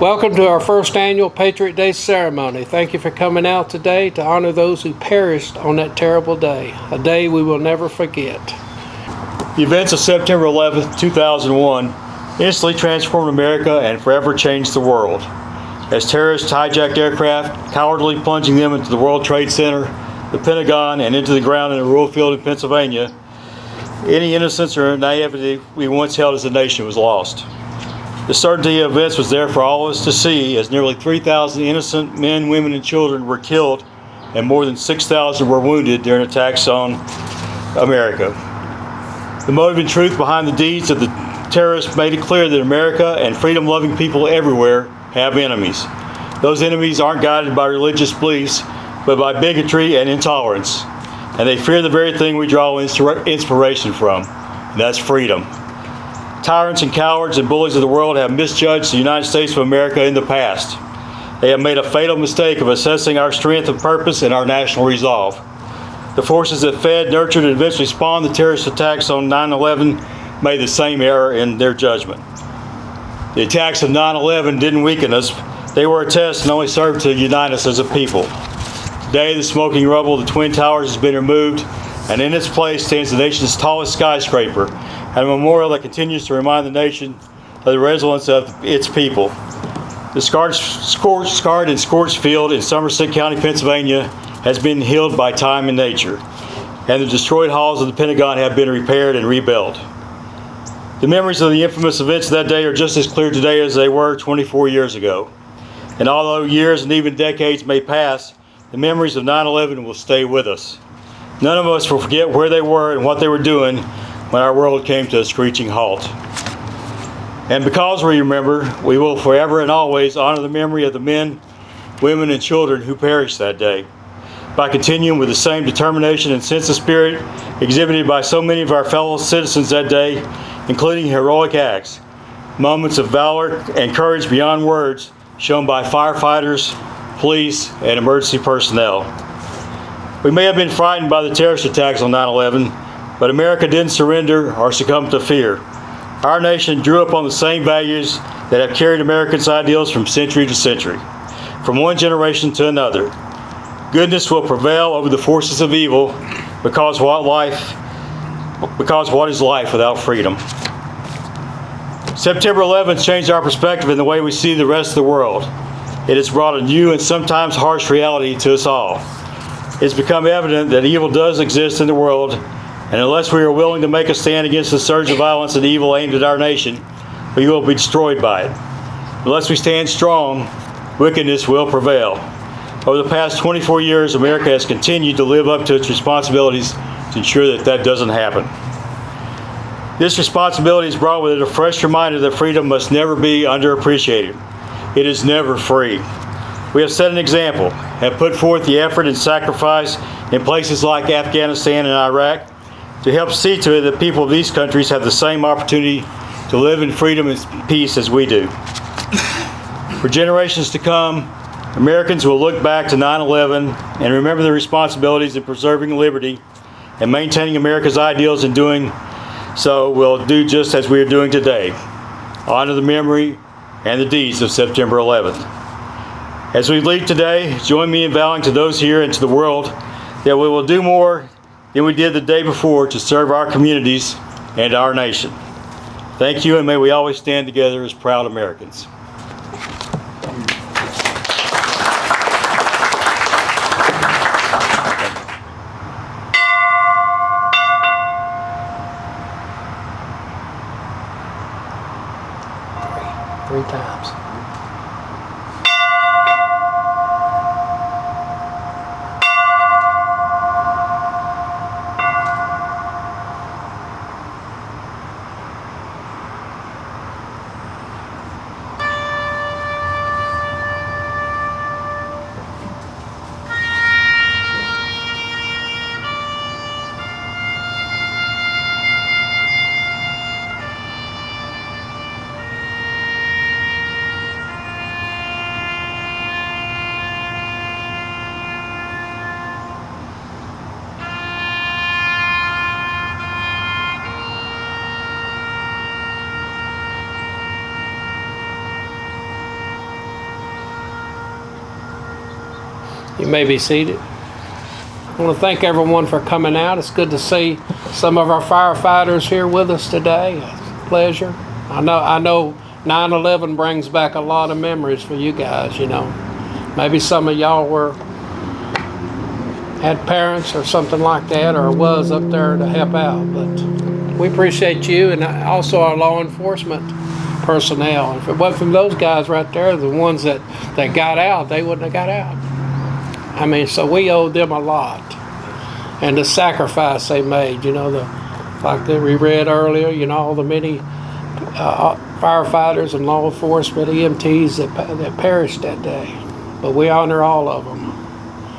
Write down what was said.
Welcome to our first annual Patriot Day ceremony. Thank you for coming out today to honor those who perished on that terrible day, a day we will never forget. The events of September 11th, 2001 instantly transformed America and forever changed the world. As terrorists hijacked aircraft, cowardly plunging them into the World Trade Center, the Pentagon, and into the ground in a rural field in Pennsylvania, any innocence or naivety we once held as a nation was lost. The certainty of events was there for all of us to see, as nearly 3,000 innocent men, women, and children were killed and more than 6,000 were wounded during attacks on America. The motive and truth behind the deeds of the terrorists made it clear that America and freedom-loving people everywhere have enemies. Those enemies aren't guided by religious beliefs, but by bigotry and intolerance. And they fear the very thing we draw inspiration from, and that's freedom. Tyrants and cowards and bullies of the world have misjudged the United States of America in the past. They have made a fatal mistake of assessing our strength of purpose and our national resolve. The forces that fed, nurtured, and eventually spawned the terrorist attacks on 9/11 made the same error in their judgment. The attacks of 9/11 didn't weaken us. They were a test and only served to unite us as a people. Today, the smoking rubble of the Twin Towers has been removed, and in its place stands the nation's tallest skyscraper, and a memorial that continues to remind the nation of the resilience of its people. The scarred and scorched field in Somerset County, Pennsylvania, has been healed by time and nature, and the destroyed halls of the Pentagon have been repaired and rebuilt. The memories of the infamous events of that day are just as clear today as they were 24 years ago. And although years and even decades may pass, the memories of 9/11 will stay with us. None of us will forget where they were and what they were doing when our world came to a screeching halt. And because we remember, we will forever and always honor the memory of the men, women, and children who perished that day, by continuing with the same determination and sense of spirit exhibited by so many of our fellow citizens that day, including heroic acts, moments of valor and courage beyond words shown by firefighters, police, and emergency personnel. We may have been frightened by the terrorist attacks on 9/11, but America didn't surrender or succumb to fear. Our nation drew upon the same values that have carried Americans' ideals from century to century, from one generation to another. Goodness will prevail over the forces of evil, because what is life without freedom? September 11th changed our perspective in the way we see the rest of the world. It has brought a new and sometimes harsh reality to us all. It's become evident that evil does exist in the world, and unless we are willing to make a stand against the surge of violence and evil aimed at our nation, we will be destroyed by it. Unless we stand strong, wickedness will prevail. Over the past 24 years, America has continued to live up to its responsibilities to ensure that that doesn't happen. This responsibility has brought with it a fresh reminder that freedom must never be underappreciated. It is never free. We have set an example, have put forth the effort and sacrifice in places like Afghanistan and Iraq to help see to it that people of these countries have the same opportunity to live in freedom and peace as we do. For generations to come, Americans will look back to 9/11 and remember the responsibilities of preserving liberty and maintaining America's ideals, and doing so will do just as we are doing today. Honor the memory and the deeds of September 11th. As we leave today, join me in vowing to those here and to the world that we will do more than we did the day before to serve our communities and our nation. Thank you, and may we always stand together as proud Americans. Three times. You may be seated. I want to thank everyone for coming out. It's good to see some of our firefighters here with us today. It's a pleasure. I know 9/11 brings back a lot of memories for you guys, you know. Maybe some of y'all had parents or something like that, or was up there to help out. But we appreciate you, and also our law enforcement personnel. If it wasn't from those guys right there, the ones that got out, they wouldn't have got out. I mean, so we owe them a lot. And the sacrifice they made, you know, like that we read earlier, you know, all the many firefighters and law enforcement, EMTs that perished that day. But we honor all of them.